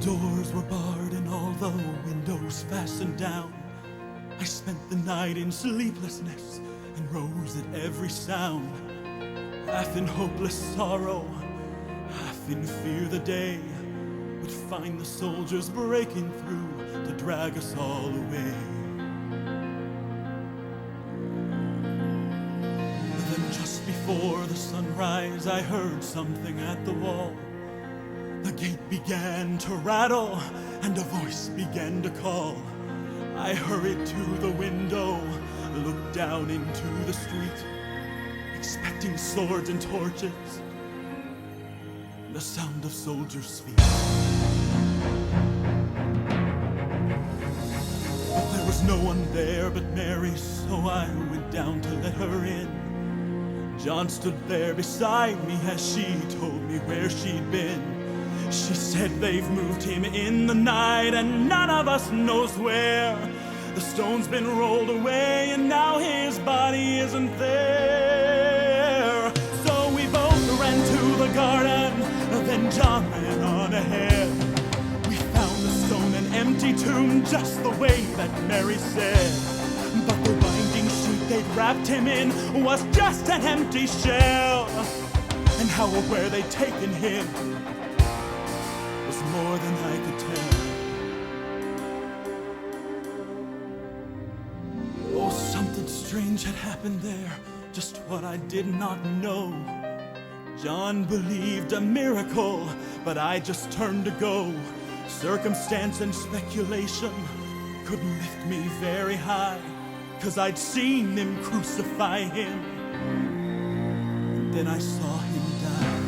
doors were barred and all the windows fastened down. I spent the night in sleeplessness and rose at every sound. Half in hopeless sorrow, half in fear the day would find the soldiers breaking through to drag us all away. Then just before the sunrise, I heard something at the wall. The gate began to rattle and a voice began to call. I hurried to the window, looked down into the street, expecting swords and torches and the sound of soldiers' feet. But there was no one there but Mary, so I went down to let her in. John stood there beside me as she told me where she'd been. She said they've moved him in the night and none of us knows where. The stone's been rolled away and now his body isn't there. So we both ran to the garden, then John ran on ahead. We found the stone an empty tomb, just the way that Mary said. But the binding sheet they'd wrapped him in was just an empty shell. And how or where they'd taken him was more than I could tell. Oh, something strange had happened there, just what I did not know. John believed a miracle, but I just turned to go. Circumstance and speculation couldn't lift me very high, 'cause I'd seen them crucify him, and then I saw him die.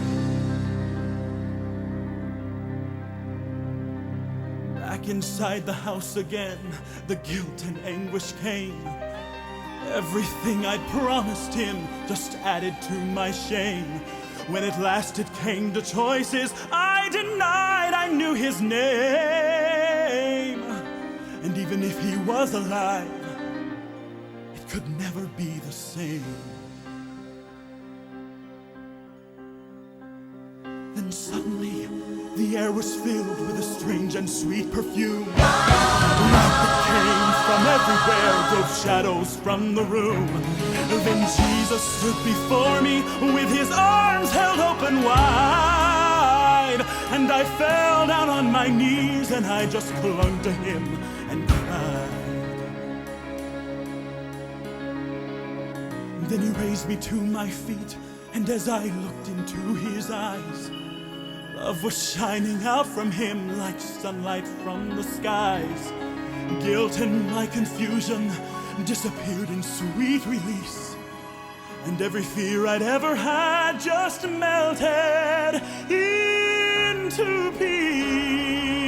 Back inside the house again, the guilt and anguish came. Everything I'd promised him just added to my shame. When at last it came to choices, I denied I knew his name. And even if he was alive, it could never be the same. Then suddenly, the air was filled with a strange and sweet perfume. Light that came from everywhere drove shadows from the room. Then Jesus stood before me with his arms held open wide. And I fell down on my knees and I just clung to him and cried. Then he raised me to my feet, and as I looked into his eyes, love was shining out from him like sunlight from the skies. Guilt and my confusion disappeared in sweet release, and every fear I'd ever had just melted into peace.